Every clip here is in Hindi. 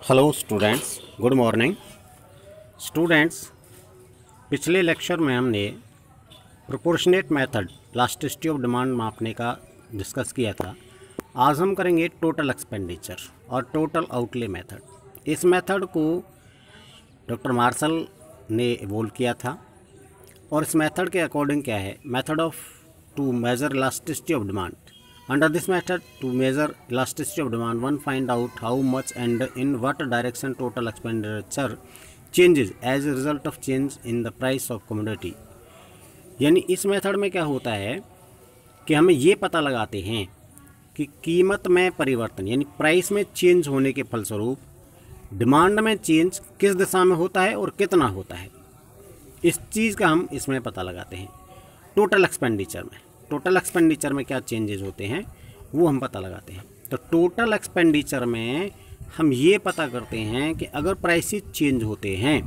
Hello students, good morning students. पिछले लेक्चर में हमने proportionate method elasticity of demand मापने का डिस्कस किया था। आज हम करेंगे टोटल एक्सपेंडिचर और टोटल आउटले मेथड। इस मेथड को डॉक्टर मार्शल ने इवोल्व किया था और इस मेथड के अकॉर्डिंग क्या है, method of to measure elasticity of demand. Under this method, to measure elasticity of demand, one find out how much and in what direction total expenditure changes as a result of change in the price of commodity। यानी इस मेथड में क्या होता है कि हमें ये पता लगाते हैं कि कीमत में परिवर्तन यानी प्राइस में चेंज होने के फलस्वरूप डिमांड में चेंज किस दिशा में होता है और कितना होता है। इस चीज़ का हम इसमें पता लगाते हैं टोटल एक्सपेंडिचर में। टोटल एक्सपेंडिचर में क्या चेंजेस होते हैं वो हम पता लगाते हैं। तो टोटल एक्सपेंडिचर में हम ये पता करते हैं कि अगर प्राइसेस चेंज होते हैं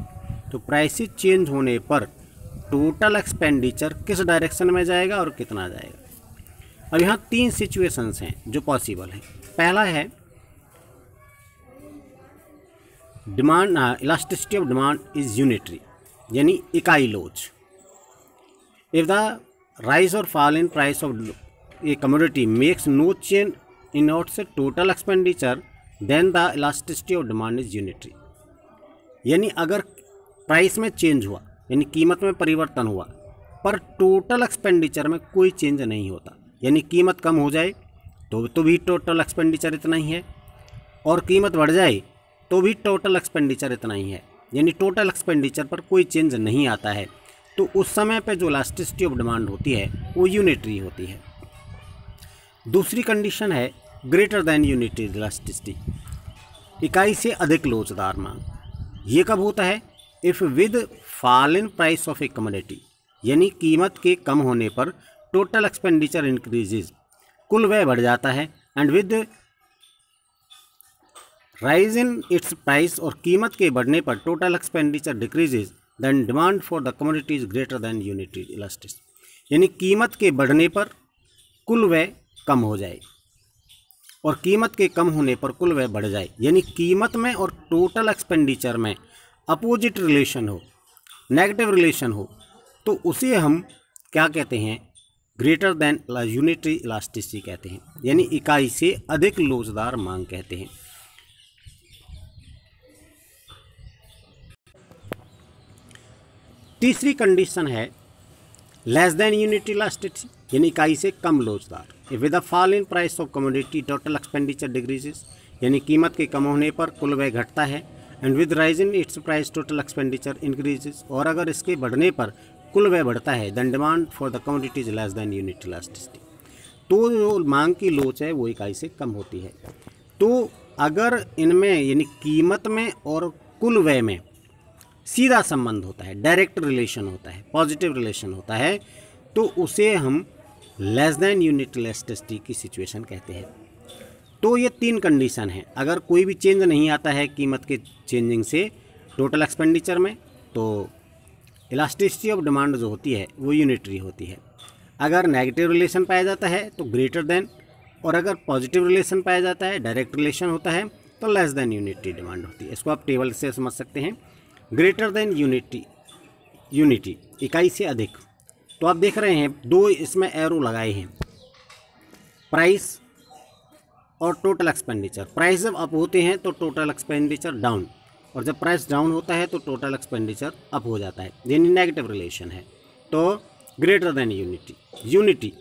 तो प्राइसेस चेंज होने पर टोटल एक्सपेंडिचर किस डायरेक्शन में जाएगा और कितना जाएगा। अब यहाँ तीन सिचुएशंस हैं जो पॉसिबल हैं। पहला है demand elasticity of demand is unitary यानी इकाई लोच। If the rise or fall in price of a commodity makes no change in its total expenditure, then the elasticity of demand is unitary। यानी अगर प्राइस में चेंज हुआ यानी कीमत में परिवर्तन हुआ पर टोटल एक्सपेंडिचर में कोई चेंज नहीं होता, यानी कीमत कम हो जाए तो भी टोटल एक्सपेंडिचर इतना ही है और कीमत बढ़ जाए तो भी टोटल एक्सपेंडिचर इतना ही है, यानी टोटल एक्सपेंडिचर पर कोई चेंज नहीं आता है, तो उस समय पे जो इलास्टिसिटी ऑफ डिमांड होती है वो यूनिटरी होती है। दूसरी कंडीशन है ग्रेटर दैन यूनिटरी इलास्टिसिटी, इकाई से अधिक लोचदार मांग। ये कब होता है? If with fall in price of A commodity, यानी कीमत के कम होने पर टोटल एक्सपेंडिचर इंक्रीजेज, कुल व्यय बढ़ जाता है, and with rise in its price, और कीमत के बढ़ने पर total expenditure decreases, then demand for the commodity is greater than unitary elasticity. यानी कीमत के बढ़ने पर कुल व्यय कम हो जाए और कीमत के कम होने पर कुल व्यय बढ़ जाए, यानी कीमत में और टोटल एक्सपेंडिचर में अपोजिट रिलेशन हो, नेगेटिव रिलेशन हो, तो उसे हम क्या कहते हैं? ग्रेटर दैन यूनिटरी इलास्टिसिटी कहते हैं, यानी इकाई से अधिक लोचदार मांग कहते हैं। तीसरी कंडीशन है लेस देन यूनिटरी इलास्टिसिटी, यानी इकाई से कम लोचदार। With the fall in price of commodity total expenditure decreases, यानी कीमत के कम होने पर कुल व्यय घटता है, and with rise in its price total expenditure increases, और अगर इसके बढ़ने पर कुल व्यय बढ़ता है, then demand for the commodity is less than unitary elasticity. तो जो मांग की लोच है वो इकाई से कम होती है। तो अगर इनमें यानी कीमत में और कुल व्यय में सीधा संबंध होता है, डायरेक्ट रिलेशन होता है, पॉजिटिव रिलेशन होता है, तो उसे हम लेस देन यूनिटरी इलास्टिसिटी की सिचुएशन कहते हैं। तो ये तीन कंडीशन है। अगर कोई भी चेंज नहीं आता है कीमत के चेंजिंग से टोटल एक्सपेंडिचर में, तो इलास्टिसिटी ऑफ डिमांड जो होती है वो यूनिटरी होती है। अगर नेगेटिव रिलेशन पाया जाता है तो ग्रेटर देन, और अगर पॉजिटिव रिलेशन पाया जाता है, डायरेक्ट रिलेशन होता है, तो लेस देन यूनिटरी डिमांड होती है। इसको आप टेबल से समझ सकते हैं। ग्रेटर देन यूनिटी इकाई से अधिक, तो आप देख रहे हैं दो इसमें एरो लगाए हैं, प्राइस और टोटल एक्सपेंडिचर। प्राइस जब अप होते हैं तो टोटल एक्सपेंडिचर डाउन, और जब प्राइस डाउन होता है तो टोटल एक्सपेंडिचर अप हो जाता है, यानी नेगेटिव रिलेशन है। तो greater than unity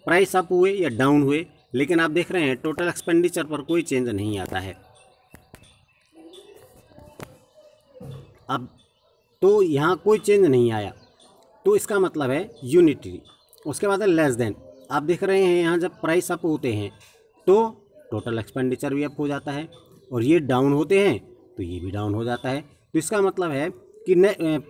price up हुए या डाउन हुए, लेकिन आप देख रहे हैं टोटल एक्सपेंडिचर पर कोई चेंज नहीं आता है। अब तो यहाँ कोई चेंज नहीं आया, तो इसका मतलब है यूनिटरी। उसके बाद है लेस देन। आप देख रहे हैं यहाँ जब प्राइस अप होते हैं तो टोटल एक्सपेंडिचर भी अप हो जाता है, और ये डाउन होते हैं तो ये भी डाउन हो जाता है। तो इसका मतलब है कि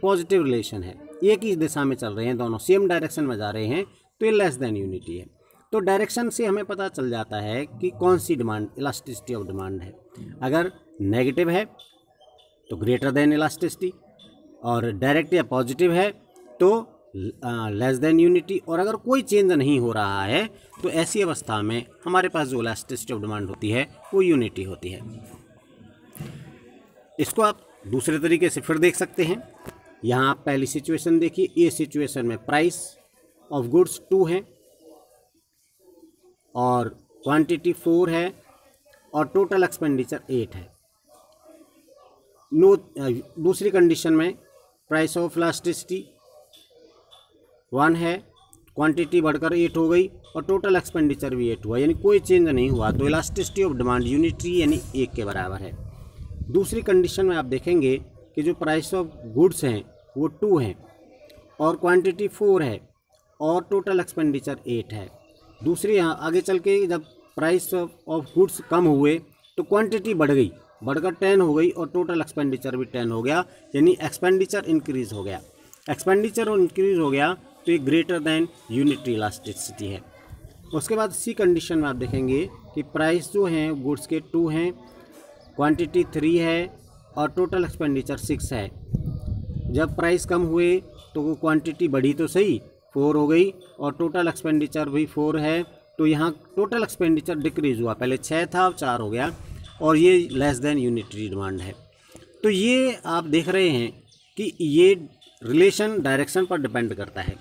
पॉजिटिव रिलेशन है, एक ही दिशा में चल रहे हैं, दोनों सेम डायरेक्शन में जा रहे हैं, तो ये लेस देन यूनिटी है। तो डायरेक्शन से हमें पता चल जाता है कि कौन सी डिमांड इलास्टिसिटी ऑफ डिमांड है। अगर नेगेटिव है तो ग्रेटर देन इलास्टिसिटी, और डायरेक्ट या पॉजिटिव है तो लेस देन यूनिटी, और अगर कोई चेंज नहीं हो रहा है तो ऐसी अवस्था में हमारे पास जो इलास्टिसिटी ऑफ डिमांड होती है वो यूनिटी होती है। इसको आप दूसरे तरीके से फिर देख सकते हैं। यहाँ आप पहली सिचुएशन देखिए, ये सिचुएशन में प्राइस ऑफ गुड्स 2 है और क्वांटिटी 4 है और टोटल एक्सपेंडिचर 8 है। दूसरी कंडीशन में प्राइस ऑफ इलास्टिसिटी 1 है, क्वांटिटी बढ़कर 8 हो गई और टोटल एक्सपेंडिचर भी 8 हुआ, यानी कोई चेंज नहीं हुआ, तो इलास्टिसिटी ऑफ डिमांड यूनिटरी यानी 1 के बराबर है। दूसरी कंडीशन में आप देखेंगे कि जो प्राइस ऑफ गुड्स हैं वो 2 हैं और क्वांटिटी 4 है और टोटल एक्सपेंडिचर 8 है। दूसरी यहाँ आगे चल के जब प्राइस ऑफ गुड्स कम हुए तो क्वांटिटी बढ़ गई, बढ़कर 10 हो गई और टोटल एक्सपेंडिचर भी 10 हो गया, यानी एक्सपेंडिचर इंक्रीज़ हो गया। एक्सपेंडिचर इंक्रीज़ हो गया तो ये ग्रेटर दैन यूनिटरी इलास्टिसिटी है। उसके बाद सी कंडीशन में आप देखेंगे कि प्राइस जो हैं गुड्स के 2 हैं, क्वांटिटी 3 है और टोटल एक्सपेंडिचर 6 है। जब प्राइस कम हुए तो वो क्वांटिटी बढ़ी तो सही, 4 हो गई और टोटल एक्सपेंडिचर भी 4 है, तो यहाँ टोटल एक्सपेंडिचर डिक्रीज़ हुआ, पहले 6 था अब 4 हो गया और ये लेस देन यूनिटरी डिमांड है। तो ये आप देख रहे हैं कि ये रिलेशन डायरेक्शन पर डिपेंड करता है।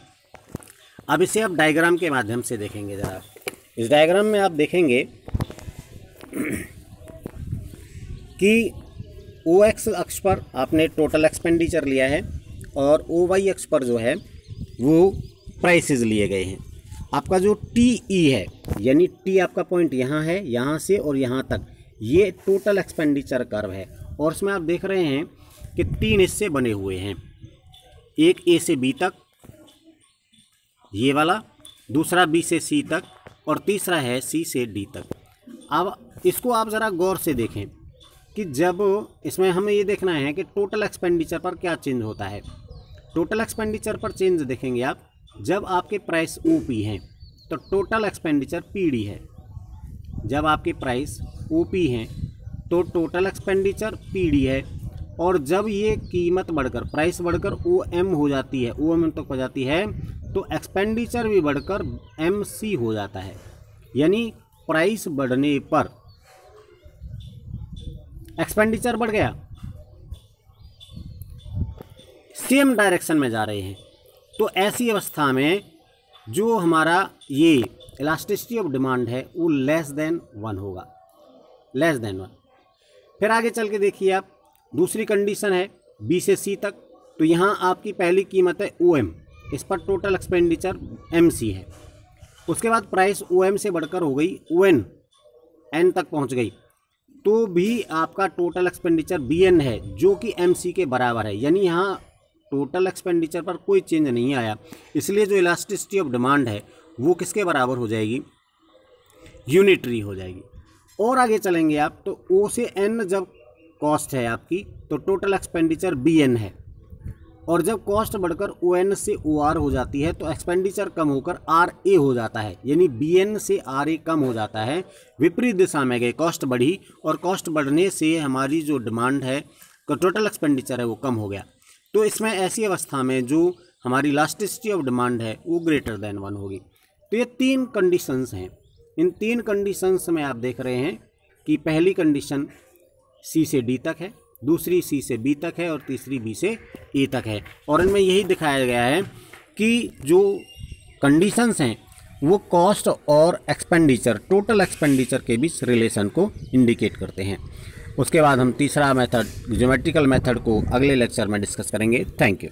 अब इसे आप डायग्राम के माध्यम से देखेंगे। ज़रा इस डायग्राम में आप देखेंगे कि OX अक्ष पर आपने टोटल एक्सपेंडिचर लिया है और OY अक्ष पर जो है वो प्राइसेस लिए गए हैं। आपका जो TE है यानी T आपका पॉइंट यहाँ है, यहाँ से और यहाँ तक, ये टोटल एक्सपेंडिचर कर्व है और इसमें आप देख रहे हैं कि 3 हिस्से बने हुए हैं, एक A से B तक ये वाला, दूसरा B से C तक और तीसरा है C से D तक। अब इसको आप ज़रा गौर से देखें कि जब इसमें हमें ये देखना है कि टोटल एक्सपेंडिचर पर क्या चेंज होता है। टोटल एक्सपेंडिचर पर चेंज देखेंगे आप, जब आपके प्राइस OP हैं तो टोटल एक्सपेंडिचर PD है। जब आपके प्राइस OP हैं तो टोटल एक्सपेंडिचर PD है और जब ये कीमत बढ़कर प्राइस बढ़कर OM हो जाती है, OM तक हो जाती है, तो एक्सपेंडिचर भी बढ़कर MC हो जाता है, यानी प्राइस बढ़ने पर एक्सपेंडिचर बढ़ गया, सेम डायरेक्शन में जा रहे हैं। तो ऐसी अवस्था में जो हमारा ये इलास्टिसिटी ऑफ डिमांड है वो लेस देन 1 होगा, लेस देन 1। फिर आगे चल के देखिए आप, दूसरी कंडीशन है B से C तक, तो यहाँ आपकी पहली कीमत है OM, इस पर टोटल एक्सपेंडिचर MC है। उसके बाद प्राइस OM से बढ़कर हो गई ON, N तक पहुँच गई, तो भी आपका टोटल एक्सपेंडिचर BN है जो कि MC के बराबर है, यानी यहाँ टोटल एक्सपेंडिचर पर कोई चेंज नहीं आया, इसलिए जो इलास्टिसिटी ऑफ डिमांड है वो किसके बराबर हो जाएगी, यूनिटरी हो जाएगी। और आगे चलेंगे आप तो O से N जब कॉस्ट है आपकी तो टोटल एक्सपेंडिचर BN है, और जब कॉस्ट बढ़कर ON से OR हो जाती है तो एक्सपेंडिचर कम होकर RA हो जाता है, यानी BN से RA कम हो जाता है, विपरीत दिशा में गए, कॉस्ट बढ़ी और कॉस्ट बढ़ने से हमारी जो डिमांड है टोटल एक्सपेंडिचर है वो कम हो गया। तो इसमें ऐसी अवस्था में जो हमारी इलास्टिसिटी ऑफ डिमांड है वो ग्रेटर देन 1 होगी। तो ये 3 कंडीशंस हैं। इन 3 कंडीशंस में आप देख रहे हैं कि पहली कंडीशन C से D तक है, दूसरी C से B तक है और तीसरी B से A तक है। और इनमें यही दिखाया गया है कि जो कंडीशंस हैं वो कॉस्ट और एक्सपेंडिचर, टोटल एक्सपेंडिचर के बीच रिलेशन को इंडिकेट करते हैं। उसके बाद हम तीसरा मेथड, ज्योमेट्रिकल मेथड को अगले लेक्चर में डिस्कस करेंगे। Thank you.